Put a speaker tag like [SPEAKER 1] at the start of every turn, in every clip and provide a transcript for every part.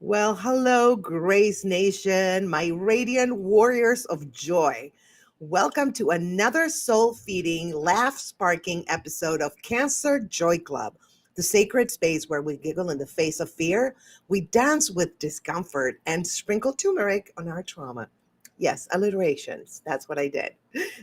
[SPEAKER 1] Well, hello, Grace Nation, my radiant warriors of joy. Welcome to another soul feeding, laugh sparking episode of Cancer Joy Club, the sacred space where we giggle in the face of fear, we dance with discomfort, and sprinkle turmeric on our trauma. Yes, alliterations. That's what I did.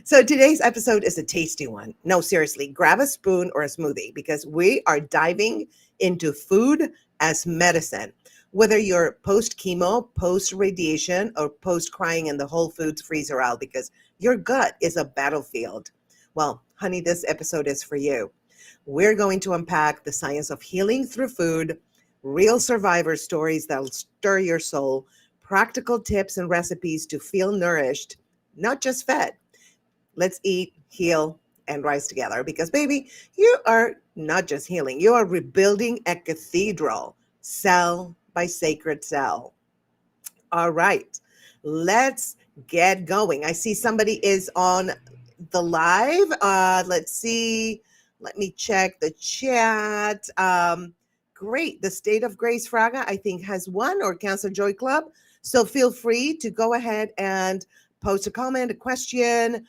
[SPEAKER 1] So today's episode is a tasty one. No, seriously, grab a spoon or a smoothie because we are diving into food as medicine. Whether you're post chemo, post radiation, or post crying in the Whole Foods freezer aisle because your gut is a battlefield. Well, honey, this episode is for you. We're going to unpack the science of healing through food, real survivor stories that'll stir your soul, practical tips and recipes to feel nourished, not just fed. Let's eat, heal, and rise together because, baby, you are not just healing, you are rebuilding a cathedral, cell by sacred cell. All right, let's get going. I see somebody is on the live. Let's see. Let me check the chat. Great. The State of Grace Fraga, I think, has one, or Cancer Joy Club. So feel free to go ahead and post a comment, a question,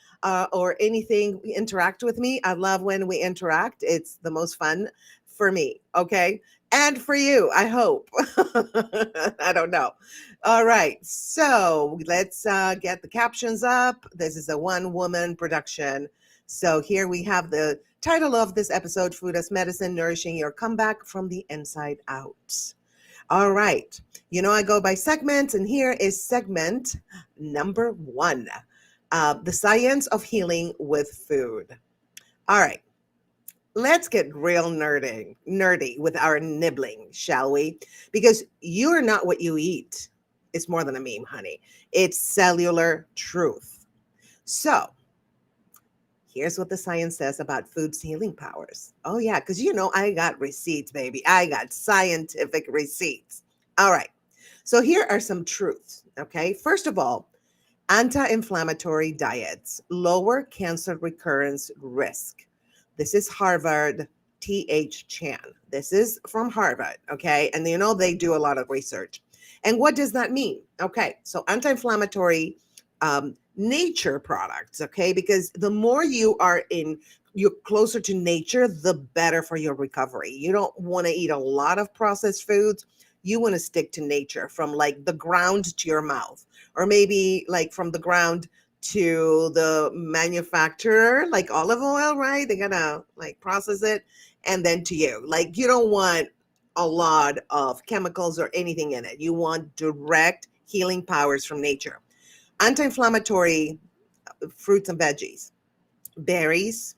[SPEAKER 1] or anything. Interact with me. I love when we interact. It's the most fun for me. Okay. And for you, I hope. I don't know. All right, so let's get the captions up. This is a one woman production. So here we have the title of this episode, Food as Medicine, Nourishing Your Comeback from the Inside Out. All right, I go by segments, and here is segment number one, the science of healing with food. All right, let's get real nerdy with our nibbling, shall we? Because you are not what you eat. It's more than a meme, honey. It's cellular truth. So, here's what the science says about food's healing powers. Oh, yeah, because I got receipts, baby. I got scientific receipts. All right. So, here are some truths. Okay. First of all, anti-inflammatory diets lower cancer recurrence risk. This is Harvard T.H. Chan. This is from Harvard, okay? And they do a lot of research. And what does that mean? Okay, so anti-inflammatory nature products, okay? Because the more you're closer to nature, the better for your recovery. You don't want to eat a lot of processed foods. You want to stick to nature, from like the ground to your mouth, or maybe like from the ground to the manufacturer, like olive oil, right? They're gonna like process it, and then to you. Like, you don't want a lot of chemicals or anything in it. You want direct healing powers from nature. Anti-inflammatory fruits and veggies, berries,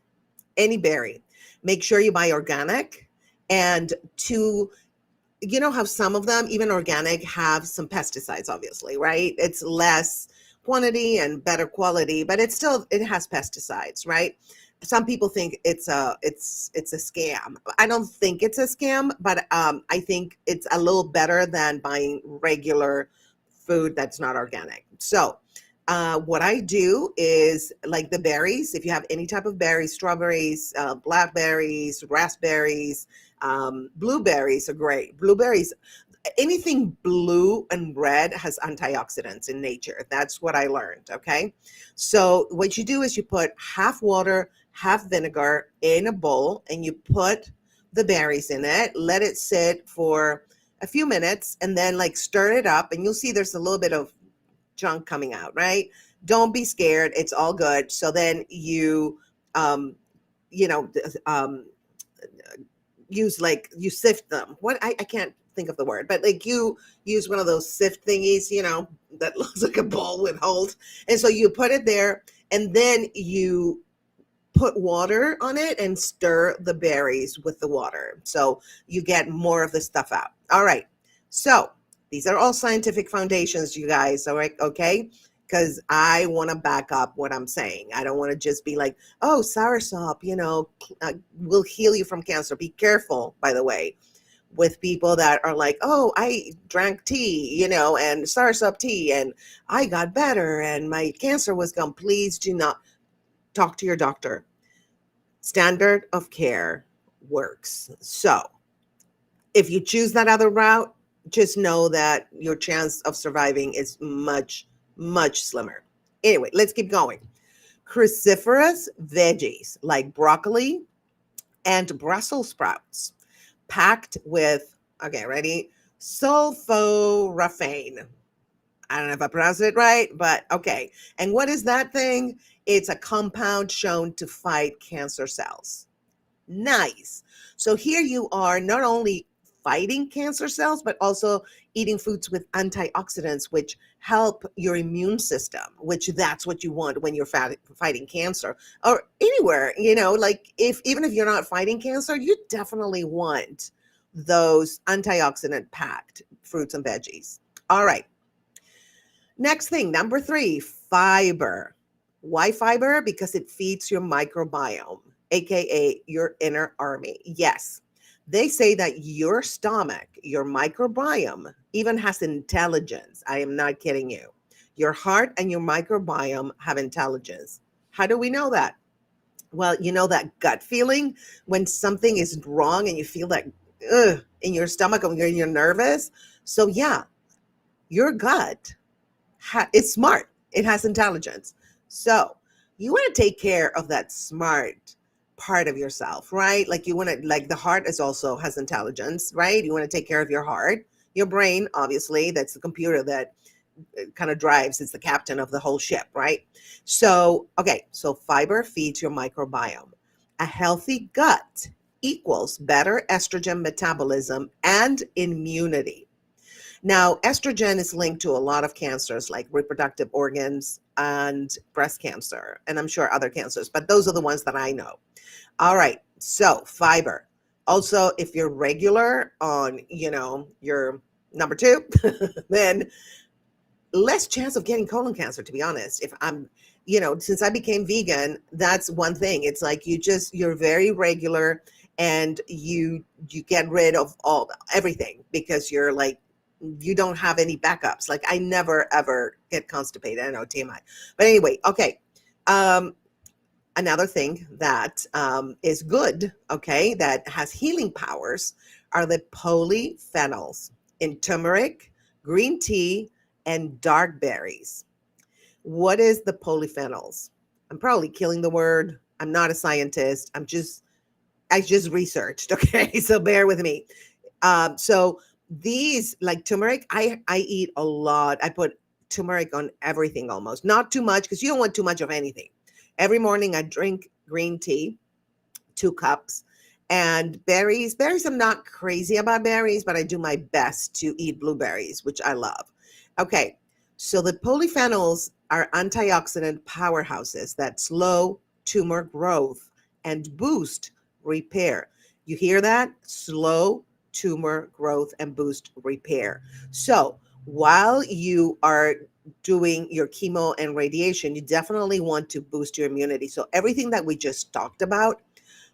[SPEAKER 1] any berry. Make sure you buy organic. And how some of them, even organic, have some pesticides, obviously, right? It's less quantity and better quality, but it has pesticides, right? Some people think it's a scam. I don't think it's a scam, but I think it's a little better than buying regular food that's not organic. So what I do is, like, the berries, if you have any type of berries, strawberries, blackberries, raspberries, blueberries are great. Blueberries, anything blue and red has antioxidants in nature. That's what I learned. Okay. So what you do is you put half water, half vinegar in a bowl, and you put the berries in it, let it sit for a few minutes, and then like stir it up, and you'll see there's a little bit of junk coming out, right? Don't be scared. It's all good. So then um, you know, um, you sift them. I can't think of the word, but like you use one of those sift thingies, that looks like a bowl with holes. And so you put it there, and then you put water on it and stir the berries with the water. So you get more of the stuff out. All right. So these are all scientific foundations, you guys. All right. Okay. Because I want to back up what I'm saying. I don't want to just be like, oh, soursop, will heal you from cancer. Be careful, by the way, with people that are like, oh, I drank tea, and soursop tea, and I got better and my cancer was gone. Please do not talk to your doctor. Standard of care works. So if you choose that other route, just know that your chance of surviving is much, much slimmer. Anyway, let's keep going. Cruciferous veggies like broccoli and Brussels sprouts, packed with, okay, ready? Sulforaphane. I don't know if I pronounced it right, but okay. And what is that thing? It's a compound shown to fight cancer cells. Nice. So here you are not only fighting cancer cells, but also eating foods with antioxidants, which help your immune system, which that's what you want when you're fighting cancer or anywhere, like if even if you're not fighting cancer, you definitely want those antioxidant packed fruits and veggies. All right. Next thing, number 3, fiber. Why fiber? Because it feeds your microbiome, aka your inner army. Yes, they say that your stomach, your microbiome, even has intelligence. I am not kidding you. Your heart and your microbiome have intelligence. How do we know that? Well, you know that gut feeling when something is wrong and you feel that in your stomach and you're nervous. So yeah, your gut it's smart. It has intelligence. So you want to take care of that smart part of yourself, right? Like you want to, like the heart is also has intelligence, right? You want to take care of your heart, your brain, obviously, that's the computer that kind of drives, it's the captain of the whole ship, right? So, okay, so fiber feeds your microbiome. A healthy gut equals better estrogen metabolism and immunity. Now, estrogen is linked to a lot of cancers like reproductive organs and breast cancer, and I'm sure other cancers, but those are the ones that I know. All right, so fiber. Also, if you're regular on, your number 2, then less chance of getting colon cancer, to be honest. If I'm, since I became vegan, that's one thing. It's like you're very regular and you get rid of everything because you're like, you don't have any backups. Like I never ever get constipated. I know TMI, but anyway, okay. Another thing that is good, okay, that has healing powers are the polyphenols in turmeric, green tea, and dark berries. What is the polyphenols? I'm probably killing the word. I'm not a scientist. I just researched, okay? So bear with me. So these, like turmeric, I eat a lot. I put turmeric on everything almost. Not too much because you don't want too much of anything. Every morning I drink green tea, 2 cups. And berries, I'm not crazy about berries, but I do my best to eat blueberries, which I love. Okay, so the polyphenols are antioxidant powerhouses that slow tumor growth and boost repair. You hear that? Slow tumor growth and boost repair. So while you are doing your chemo and radiation, you definitely want to boost your immunity. So everything that we just talked about,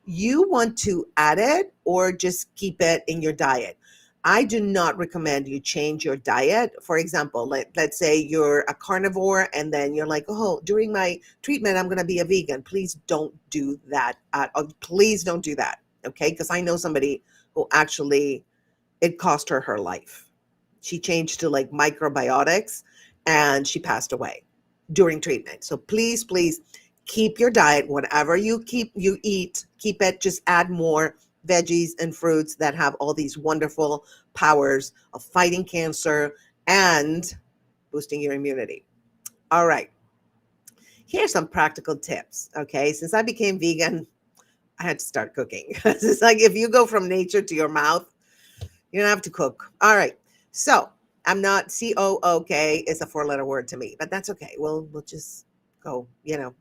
[SPEAKER 1] you want to add it or just keep it in your diet. I do not recommend you change your diet. For example, let's say you're a carnivore and then you're like, oh, during my treatment, I'm going to be a vegan. Please don't do that. Please don't do that. Okay. Because I know somebody who actually, it cost her life. She changed to like microbiotics and she passed away during treatment. So please, please keep your diet, whatever you eat, keep it, just add more veggies and fruits that have all these wonderful powers of fighting cancer and boosting your immunity. All right. Here's some practical tips. Okay. Since I became vegan, I had to start cooking. It's like if you go from nature to your mouth, you don't have to cook. All right. So I'm not COOK is a 4-letter word to me, but that's okay. We'll just go,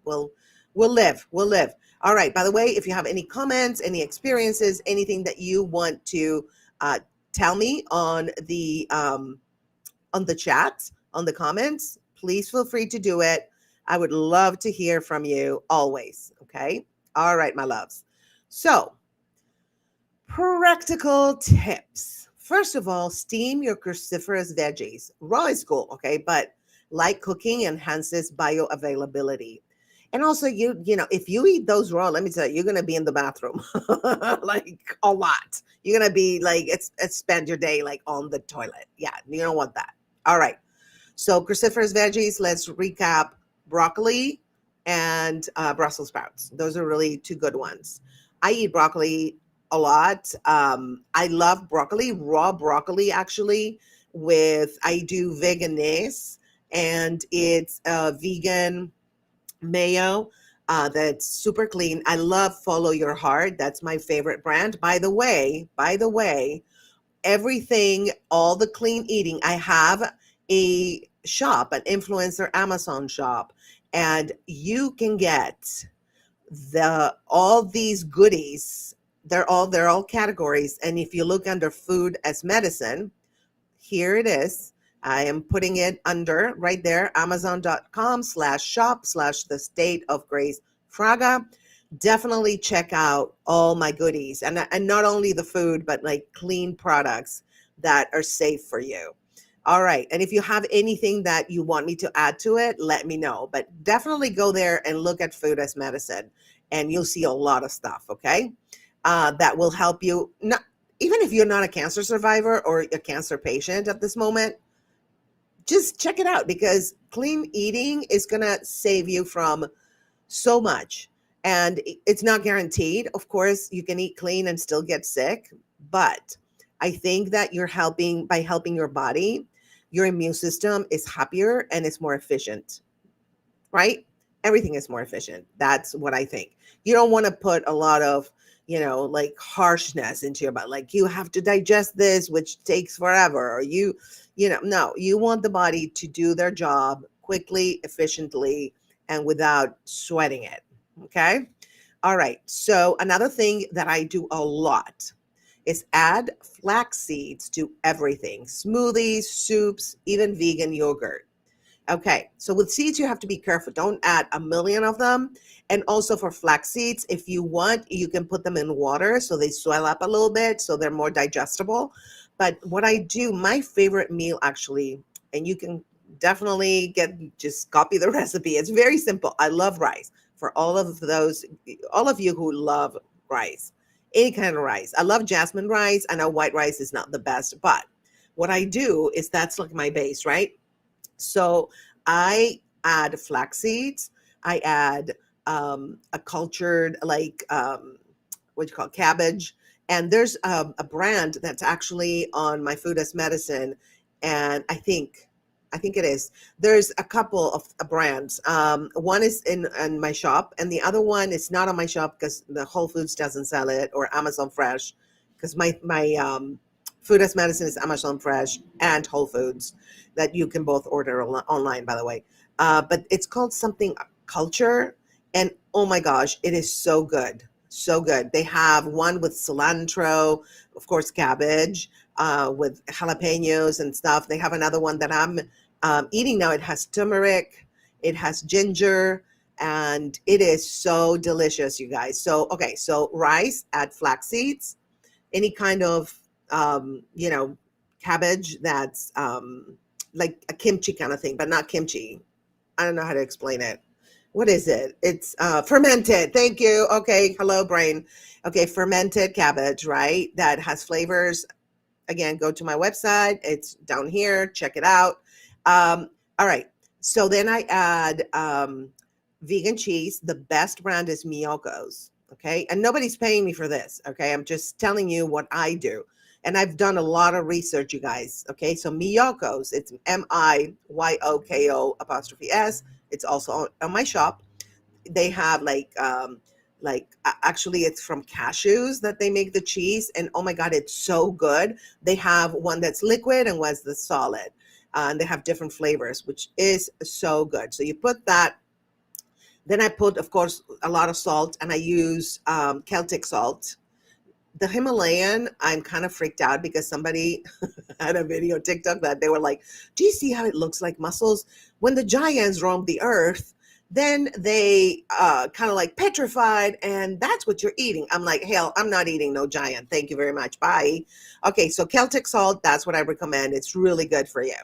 [SPEAKER 1] we'll live. We'll live. All right. By the way, if you have any comments, any experiences, anything that you want to tell me on the chat, on the comments, please feel free to do it. I would love to hear from you always. Okay. All right, my loves. So practical tips. First of all, steam your cruciferous veggies. Raw is cool, okay, but light cooking enhances bioavailability. And also, if you eat those raw, let me tell you, you're gonna be in the bathroom like a lot. You're gonna be like, it's spend your day like on the toilet. Yeah, you don't want that. All right. So cruciferous veggies. Let's recap: broccoli and Brussels sprouts. Those are really two good ones. I eat broccoli a lot. I love broccoli, raw broccoli actually. With I do veganese, and it's vegan mayo that's super clean. I love Follow Your Heart. That's my favorite brand. By the way, everything, all the clean eating, I have a shop, an influencer Amazon shop, and you can get all these goodies. They're all categories. And if you look under food as medicine, here it is. I am putting it under right there, amazon.com/shop/the state of grace Fraga. Definitely check out all my goodies, and not only the food, but like clean products that are safe for you. All right. And if you have anything that you want me to add to it, let me know. But definitely go there and look at food as medicine, and you'll see a lot of stuff. Okay. That will help you. Not, even if you're not a cancer survivor or a cancer patient at this moment, just check it out, because clean eating is going to save you from so much. And it's not guaranteed. Of course, you can eat clean and still get sick. But I think that by helping your body, your immune system is happier and it's more efficient, right? Everything is more efficient. That's what I think. You don't want to put a lot of, like harshness into your body. Like you have to digest this, which takes forever. Or no, you want the body to do their job quickly, efficiently, and without sweating it. Okay. All right. So another thing that I do a lot is add flax seeds to everything: smoothies, soups, even vegan yogurt. Okay, so with seeds, you have to be careful. Don't add a million of them. And also for flax seeds, if you want, you can put them in water so they swell up a little bit so they're more digestible. But what I do, my favorite meal actually, and you can definitely just copy the recipe. It's very simple. I love rice. For all of you who love rice, any kind of rice. I love jasmine rice. I know white rice is not the best, but what I do is that's like my base, right? So I add flax seeds. I add a cultured, like, what you call cabbage. And there's a brand that's actually on my food as medicine. And I think it is. There's a couple of brands. One is in my shop, and the other one is not on my shop because the Whole Foods doesn't sell it, or Amazon Fresh, because my food as medicine is Amazon Fresh and Whole Foods, that you can both order online, by the way. But it's called something culture, and oh my gosh, it is so good. So good. They have one with cilantro, of course, cabbage, with jalapenos and stuff. They have another one that I'm eating now. It has turmeric, it has ginger, and it is so delicious, you guys. So, okay, so rice, add flax seeds, any kind of, cabbage that's like a kimchi kind of thing, but not kimchi. I don't know how to explain it. What is it? It's fermented. Thank you. Okay. Hello, brain. Okay. Fermented cabbage, right? That has flavors. Again, go to my website. It's down here. Check it out. All right. So then I add vegan cheese. The best brand is Miyoko's. Okay. And nobody's paying me for this. Okay. I'm just telling you what I do. And I've done a lot of research, you guys. Okay. So Miyoko's, it's MIYOKO''S. It's also on my shop. They have actually it's from cashews that they make the cheese. And oh my God, it's so good. They have one that's liquid and one's the solid. And they have different flavors, which is so good. So you put that. Then I put, of course, a lot of salt, and I use Celtic salt. The Himalayan, I'm kind of freaked out because somebody had a video TikTok that they were like, do you see how it looks like mussels? When the giants roamed the earth, then they kind of like petrified, and that's what you're eating. I'm like, hell, I'm not eating no giant. Thank you very much. Bye. Okay, so Celtic salt, that's what I recommend. It's really good for you.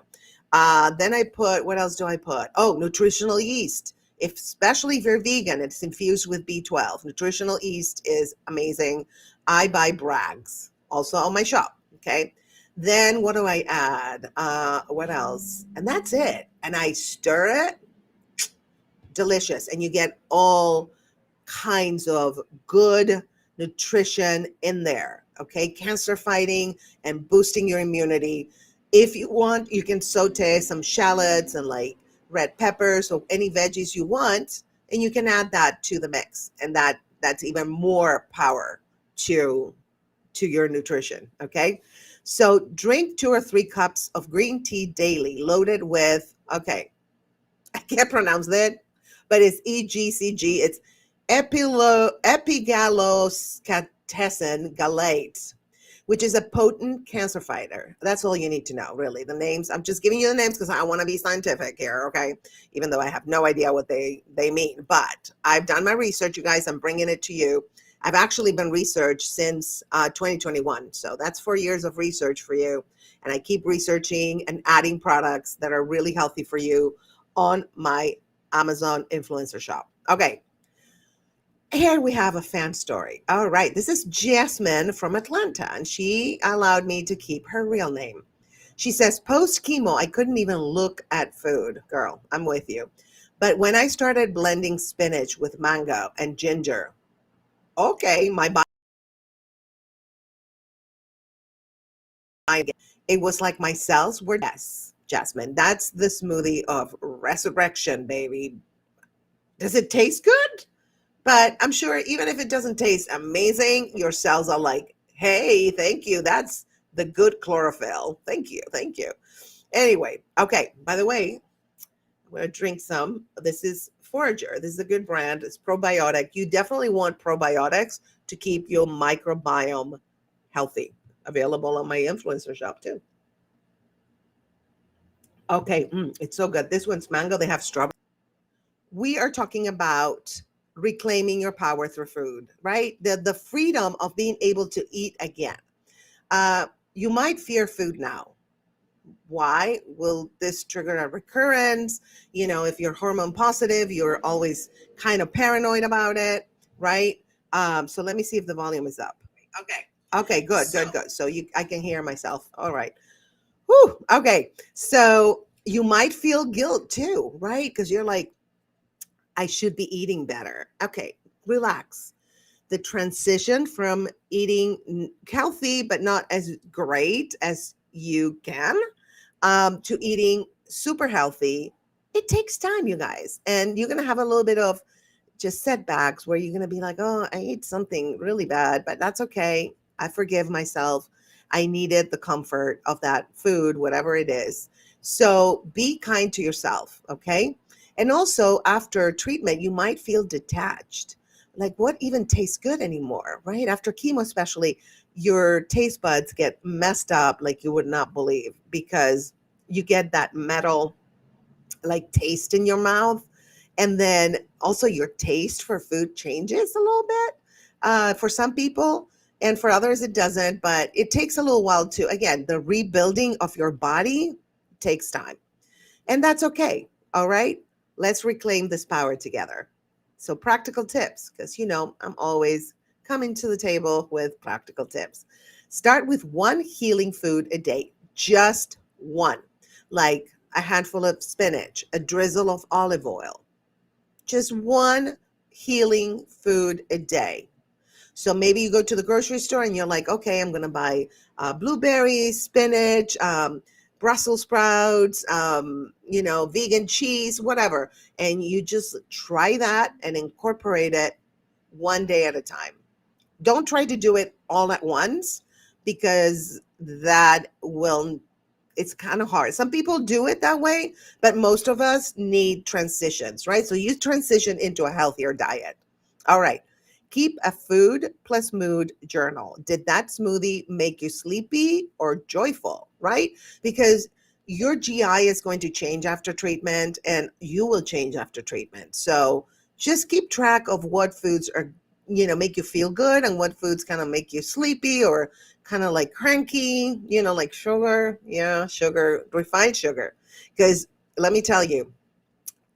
[SPEAKER 1] Then I put, what else do I put? Oh, nutritional yeast. especially if you're vegan. It's infused with B12. Nutritional yeast is amazing. I buy Bragg's also on my shop. Okay. Then what do I add? What else? And that's it. And I stir it. Delicious. And you get all kinds of good nutrition in there. Okay. Cancer fighting and boosting your immunity. If you want, you can saute some shallots and like red peppers or any veggies you want, and you can add that to the mix. And that's even more power to your nutrition. Okay. So drink 2 or 3 cups of green tea daily, loaded with, okay, I can't pronounce that, but it's EGCG. It's epigallocatechin gallate, which is a potent cancer fighter. That's all you need to know, really. The names, I'm just giving you the names because I want to be scientific here, okay? Even though I have no idea what they mean. But I've done my research, you guys. I'm bringing it to you. I've actually been researched since 2021. So that's 4 years of research for you. And I keep researching and adding products that are really healthy for you on my Amazon influencer shop. Okay. Here we have a fan story. All right. This is Jasmine from Atlanta, and she allowed me to keep her real name. She says, post chemo, I couldn't even look at food. Girl, I'm with you. But when I started blending spinach with mango and ginger, okay, my body, it was like my cells were, yes, Jasmine, that's the smoothie of resurrection, baby. Does it taste good? But I'm sure even if it doesn't taste amazing, your cells are like, hey, thank you. That's the good chlorophyll. Thank you. Thank you. Anyway, okay. By the way, I'm going to drink some. This is Forager. This is a good brand. It's probiotic. You definitely want probiotics to keep your microbiome healthy. Available on my influencer shop too. Okay. It's so good. This one's mango. They have strawberry. We are talking about reclaiming your power through food, right? The freedom of being able to eat again. You might fear food now. Why? Will this trigger a recurrence? You know, if you're hormone positive, you're always kind of paranoid about it, right? So let me see if the volume is up. Okay. Okay, good, good, good. So I can hear myself. All right. Whew. Okay. So you might feel guilt too, right? Because you're like, I should be eating better. Okay, relax. The transition from eating healthy but not as great as you can to eating super healthy, it takes time, you guys. And you're going to have a little bit of just setbacks where you're going to be like, oh, I ate something really bad, but that's okay. I forgive myself. I needed the comfort of that food, whatever it is. So be kind to yourself, okay? And also, after treatment, you might feel detached. Like, what even tastes good anymore, right? After chemo, especially, your taste buds get messed up like you would not believe because you get that metal, like, taste in your mouth. And then also your taste for food changes a little bit for some people. And for others, it doesn't. But it takes a little while to, again, the rebuilding of your body takes time. And that's okay. All right. Let's reclaim this power together. So, practical tips, because I'm always coming to the table with practical tips. Start with one healing food a day, just one, like a handful of spinach, a drizzle of olive oil, just one healing food a day. So maybe you go to the grocery store and you're like, okay, I'm going to buy blueberries, spinach, Brussels sprouts, vegan cheese, whatever. And you just try that and incorporate it one day at a time. Don't try to do it all at once because it's kind of hard. Some people do it that way, but most of us need transitions, right? So you transition into a healthier diet. All right. Keep a food plus mood journal. Did that smoothie make you sleepy or joyful, right? Because your GI is going to change after treatment and you will change after treatment. So just keep track of what foods are, make you feel good and what foods kind of make you sleepy or kind of like cranky, like sugar. Yeah, sugar, refined sugar. Because let me tell you,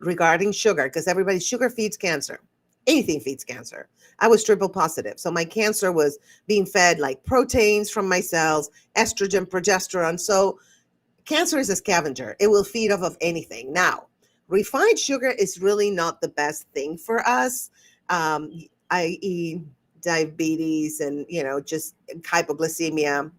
[SPEAKER 1] regarding sugar, because everybody, sugar feeds cancer. Anything feeds cancer. I was triple positive. So my cancer was being fed like proteins from my cells, estrogen, progesterone. So cancer is a scavenger. It will feed off of anything. Now, refined sugar is really not the best thing for us, um, i.e., diabetes and, just hypoglycemia.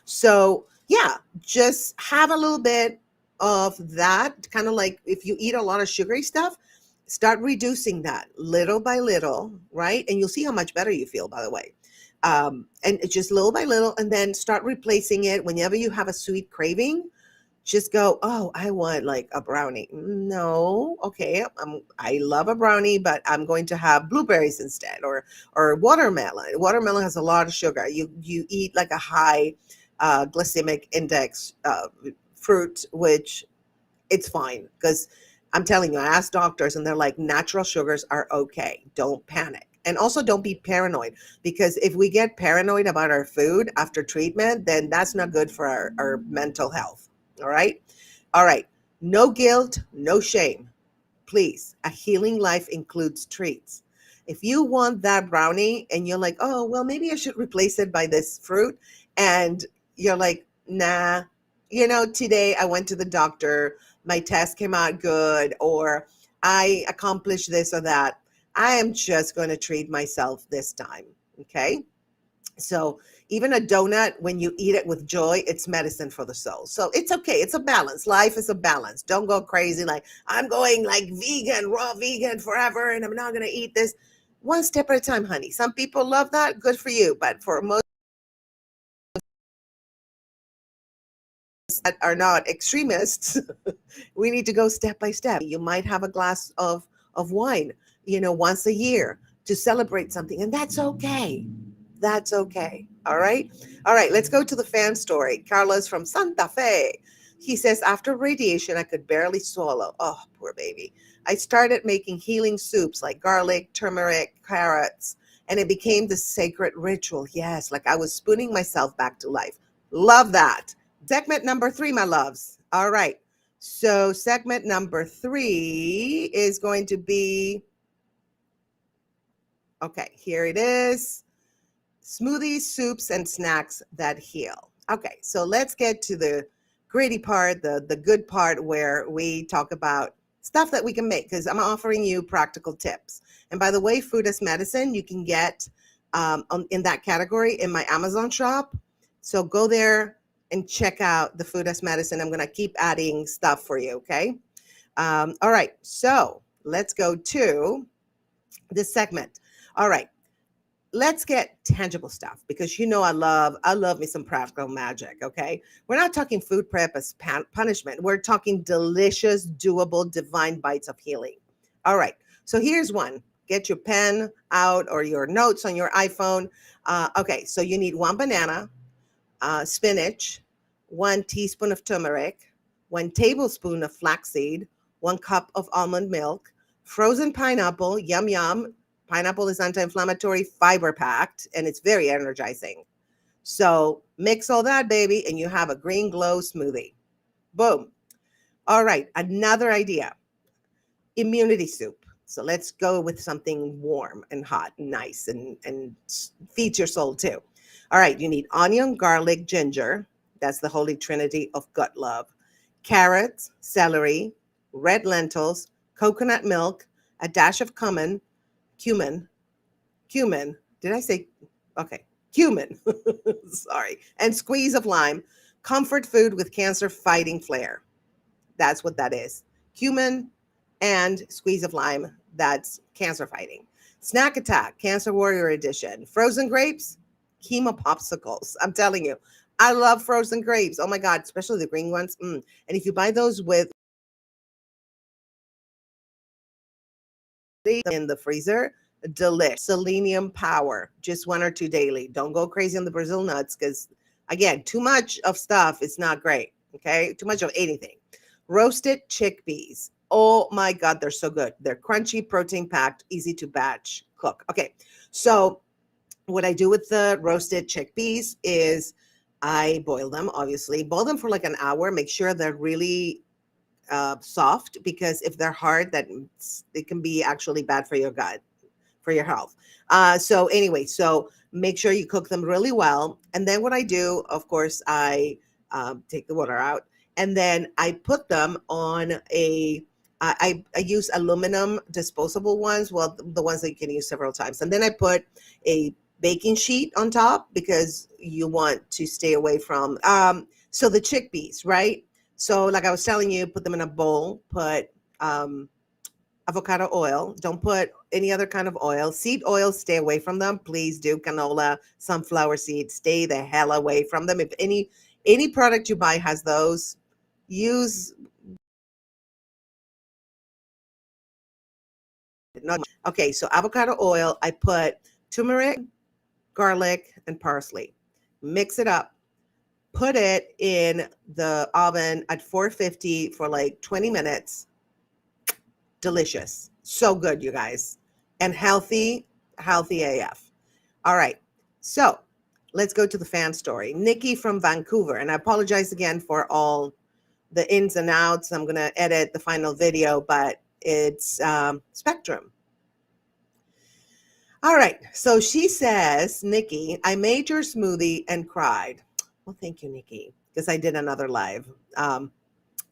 [SPEAKER 1] So, yeah, just have a little bit of that. Kind of like if you eat a lot of sugary stuff, start reducing that little by little, right? And you'll see how much better you feel, by the way. And it's just little by little, and then start replacing it whenever you have a sweet craving. Just go, oh, I want like a brownie. No, okay, I love a brownie, but I'm going to have blueberries instead, or watermelon. Watermelon has a lot of sugar. You eat like a high glycemic index fruit, which it's fine, because I'm telling you, I asked doctors and they're like, natural sugars are okay. Don't panic. And also don't be paranoid, because if we get paranoid about our food after treatment, then that's not good for our mental health. All right. All right. No guilt, no shame. Please, a healing life includes treats. If you want that brownie and you're like, oh, well, maybe I should replace it by this fruit, and you're like, nah, today I went to the doctor, my test came out good, or I accomplished this or that, I am just going to treat myself this time. Okay. So even a donut, when you eat it with joy, it's medicine for the soul. So it's okay. It's a balance. Life is a balance. Don't go crazy like, I'm going like vegan, raw vegan forever, and I'm not going to eat this. One step at a time, honey. Some people love that. Good for you. But for most that are not extremists, we need to go step by step. You might have a glass of wine, once a year to celebrate something, and that's okay. That's okay. All right. All right. Let's go to the fan story. Carlos from Santa Fe. He says, after radiation, I could barely swallow. Oh, poor baby. I started making healing soups like garlic, turmeric, carrots, and it became the sacred ritual. Yes, like I was spooning myself back to life. Love that. Segment number 3, my loves. All right. So, segment number 3 is going to be, okay, here it is. Smoothies, soups, and snacks that heal. Okay, so let's get to the gritty part, the good part, where we talk about stuff that we can make, because I'm offering you practical tips. And by the way, food as medicine, you can get in that category in my Amazon shop. So go there and check out the food as medicine. I'm going to keep adding stuff for you, okay? All right, so let's go to this segment. All right. Let's get tangible stuff, because I love me some practical magic. Okay, we're not talking food prep as punishment. We're talking delicious, doable, divine bites of healing. All right, so here's one. Get your pen out or your notes on your iPhone. Okay, so you need 1 banana, spinach, 1 teaspoon of turmeric, 1 tablespoon of flaxseed, 1 cup of almond milk, frozen pineapple, yum yum. Pineapple is anti-inflammatory, fiber packed, and it's very energizing. So mix all that, baby, and you have a green glow smoothie. Boom. All right, another idea. Immunity soup. So let's go with something warm and hot and nice and feeds your soul too. All right, you need onion, garlic, ginger. That's the holy trinity of gut love. Carrots, celery, red lentils, coconut milk, a dash of cumin. Did I say? Okay, cumin. Sorry. And squeeze of lime. Comfort food with cancer fighting flair. That's what that is. Cumin and squeeze of lime. That's cancer fighting. Snack attack, Cancer Warrior Edition. Frozen grapes, chemo popsicles. I'm telling you, I love frozen grapes. Oh my God, especially the green ones. And if you buy those with in the freezer, delish. Selenium power, just 1 or 2 daily. Don't go crazy on the Brazil nuts, because again, too much of stuff is not great. Okay, too much of anything. Roasted chickpeas. Oh my God, they're so good. They're crunchy, protein packed, easy to batch cook. Okay, so what I do with the roasted chickpeas is I boil them, obviously. Boil them for like an hour. Make sure they're really soft, because if they're hard, that it can be actually bad for your gut, for your health. So anyway, so make sure you cook them really well. And then what I do, of course, I take the water out, and then I put them on I use aluminum disposable ones, well, the ones that you can use several times. And then I put a baking sheet on top, because you want to stay away from, so the chickpeas, right? So like I was telling you, put them in a bowl, put um, avocado oil. Don't put any other kind of oil. Seed oil, stay away from them. Please do. Canola, sunflower seeds, stay the hell away from them. If any product you buy has those, use not okay. So avocado oil, I put turmeric, garlic, and parsley. Mix it up. Put it in the oven at 450 for like 20 minutes. Delicious. So good, you guys. And healthy, healthy AF. All right. So let's go to the fan story. Nikki from Vancouver. And I apologize again for all the ins and outs. I'm going to edit the final video, but it's Spectrum. All right. So she says, Nikki, I made your smoothie and cried. Well, thank you, Nikki, because I did another live.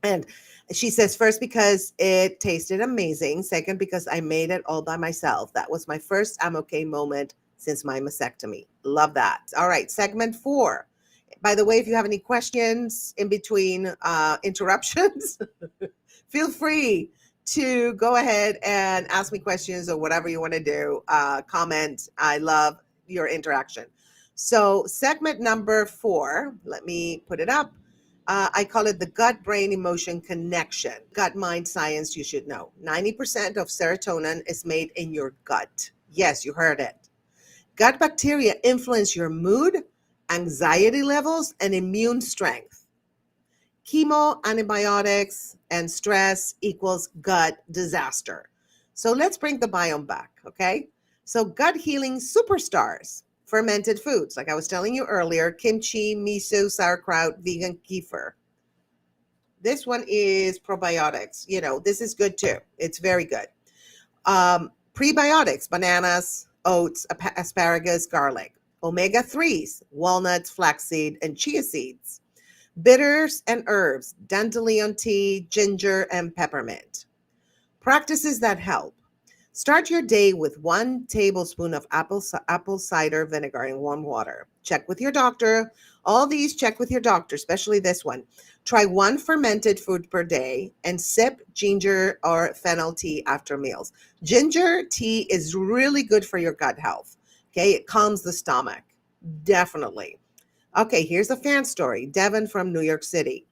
[SPEAKER 1] And she says, first, because it tasted amazing. Second, because I made it all by myself. That was my first I'm okay moment since my mastectomy. Love that. All right, segment 4. By the way, if you have any questions in between interruptions, feel free to go ahead and ask me questions or whatever you want to do. Comment. I love your interaction. So segment number 4, let me put it up. I call it the gut-brain-emotion connection. Gut-mind science you should know. 90% of serotonin is made in your gut. Yes, you heard it. Gut bacteria influence your mood, anxiety levels, and immune strength. Chemo, antibiotics, and stress equals gut disaster. So let's bring the biome back, okay? So gut healing superstars. Fermented foods, like I was telling you earlier, kimchi, miso, sauerkraut, vegan kefir. This one is probiotics. You know, this is good too. It's very good. Prebiotics, bananas, oats, asparagus, garlic. Omega-3s, walnuts, flaxseed, and chia seeds. Bitters and herbs, dandelion tea, ginger, and peppermint. Practices that help. Start your day with 1 tablespoon of apple cider vinegar in warm water. Check with your doctor. All these check with your doctor, especially this one. Try 1 fermented food per day and sip ginger or fennel tea after meals. Ginger tea is really good for your gut health. Okay, it calms the stomach. Definitely. Okay, here's a fan story. Devin from New York City.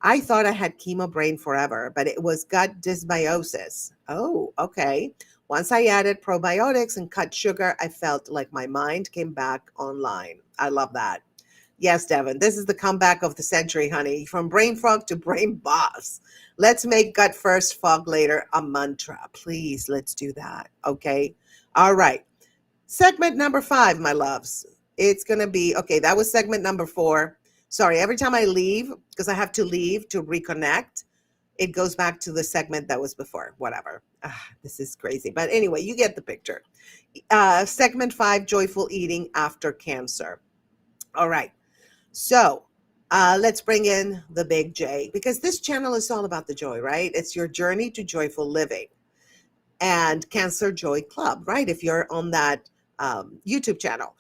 [SPEAKER 1] I thought I had chemo brain forever, but it was gut dysbiosis. Oh, okay. Once I added probiotics and cut sugar, I felt like my mind came back online. I love that. Yes, Devin, this is the comeback of the century, honey. From brain fog to brain boss. Let's make gut first, fog later a mantra. Please, let's do that. Okay. All right. Segment number 5, my loves. It's going to be, okay, that was segment number 4. Sorry, every time I leave, because I have to leave to reconnect, it goes back to the segment that was before. Whatever. This is crazy. But anyway, you get the picture. Segment 5, joyful eating after cancer. All right. So let's bring in the big J, because this channel is all about the joy, right? It's your journey to joyful living. And Cancer Joy Club, right? If you're on that YouTube channel.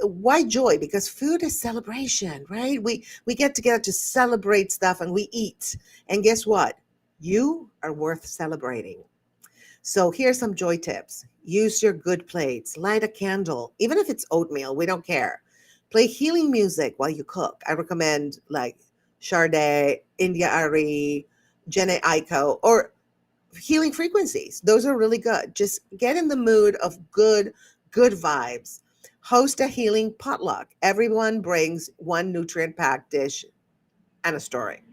[SPEAKER 1] Why joy? Because food is celebration, right? We get together to celebrate stuff and we eat. And guess what? You are worth celebrating. So here's some joy tips. Use your good plates. Light a candle. Even if it's oatmeal, we don't care. Play healing music while you cook. I recommend like Sade, India Ari, Jene Aiko, or healing frequencies. Those are really good. Just get in the mood of good vibes. Host a healing potluck. Everyone brings 1 nutrient-packed dish and a story.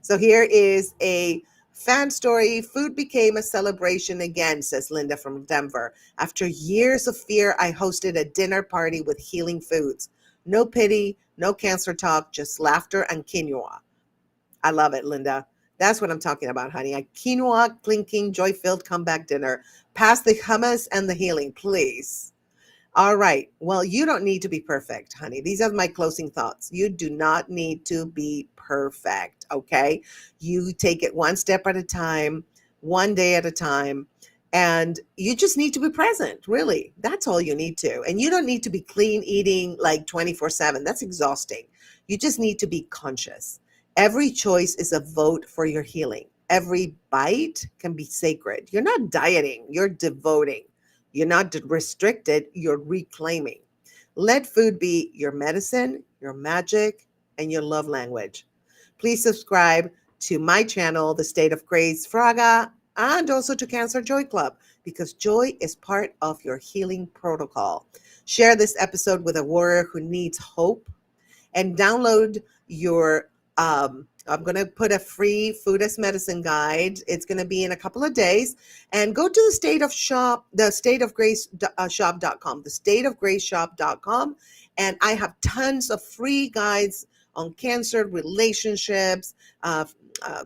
[SPEAKER 1] So here is a fan story. Food became a celebration again, says Linda from Denver. After years of fear, I hosted a dinner party with healing foods. No pity, no cancer talk, just laughter and quinoa. I love it, Linda. That's what I'm talking about, honey. A quinoa clinking, joy filled comeback dinner. Pass the hummus and the healing, please. All right. Well, you don't need to be perfect, honey. These are my closing thoughts. You do not need to be perfect, okay? You take it one step at a time, one day at a time, and you just need to be present, really. That's all you need to. And you don't need to be clean eating like 24/7. That's exhausting. You just need to be conscious. Every choice is a vote for your healing. Every bite can be sacred. You're not dieting, you're devoting. You're not restricted, you're reclaiming. Let food be your medicine, your magic, and your love language. Please subscribe to my channel, The State of Grace Fraga, and also to Cancer Joy Club, because joy is part of your healing protocol. Share this episode with a warrior who needs hope, and download your I'm going to put a free food as medicine guide. It's going to be in a couple of days. And go to the state of grace shop.com, the state of grace shop.com. And I have tons of free guides on cancer, relationships,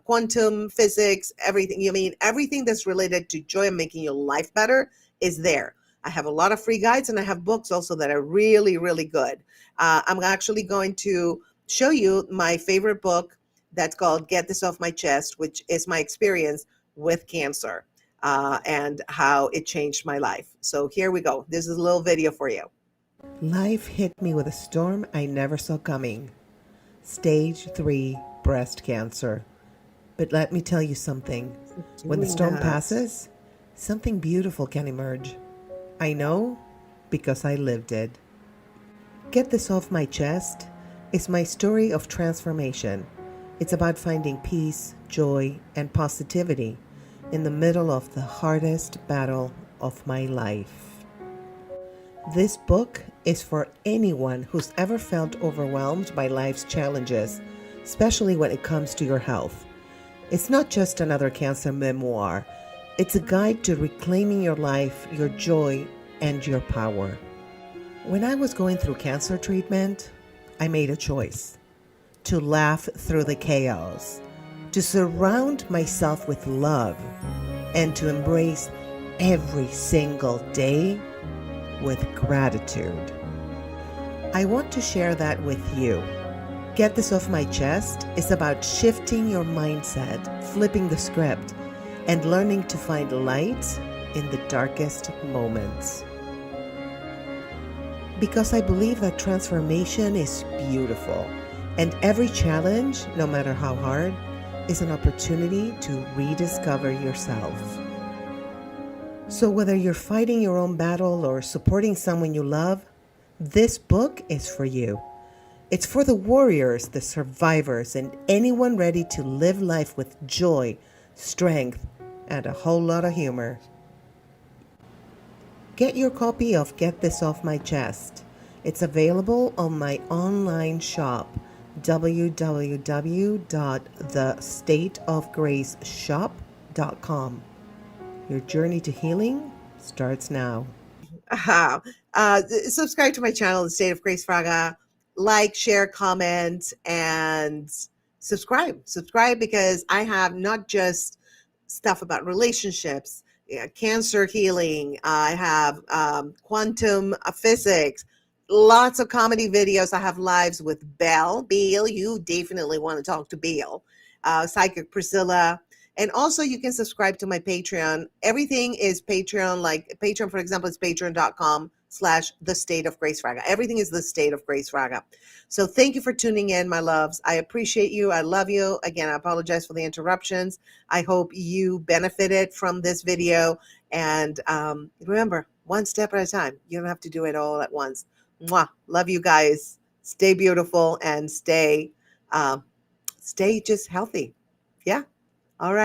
[SPEAKER 1] quantum physics, everything. Everything that's related to joy and making your life better is there. I have a lot of free guides, and I have books also that are really, really good. I'm actually going to show you my favorite book that's called Get This Off My Chest, which is my experience with cancer and how it changed my life. So here we go. This is a little video for you. Life hit me with a storm I never saw coming. Stage 3 breast cancer. But let me tell you something. When the storm passes, something beautiful can emerge. I know because I lived it. Get This Off My Chest is my story of transformation. It's about finding peace, joy, and positivity in the middle of the hardest battle of my life. This book is for anyone who's ever felt overwhelmed by life's challenges, especially when it comes to your health. It's not just another cancer memoir. It's a guide to reclaiming your life, your joy, and your power. When I was going through cancer treatment, I made a choice to laugh through the chaos, to surround myself with love, and to embrace every single day with gratitude. I want to share that with you. Get This Off My Chest is about shifting your mindset, flipping the script, and learning to find light in the darkest moments. Because I believe that transformation is beautiful, and every challenge, no matter how hard, is an opportunity to rediscover yourself. So whether you're fighting your own battle or supporting someone you love, this book is for you. It's for the warriors, the survivors, and anyone ready to live life with joy, strength, and a whole lot of humor. Get your copy of Get This Off My Chest. It's available on my online shop, www.thestateofgraceshop.com. Your journey to healing starts now. Subscribe to my channel, The State of Grace Fraga. Like, share, comment, and subscribe. Subscribe because I have not just stuff about relationships, cancer healing. I have quantum physics, lots of comedy videos. I have lives with Belle. You definitely want to talk to Belle. Psychic Priscilla. And also you can subscribe to my Patreon. Everything is Patreon. Like Patreon, for example, is patreon.com/The State of Grace Fraga. Everything is The State of Grace Fraga. So thank you for tuning in, my loves. I appreciate you. I love you. Again, I apologize for the interruptions. I hope you benefited from this video. And remember, one step at a time. You don't have to do it all at once. Mwah. Love you guys. Stay beautiful and stay just healthy. Yeah. All right.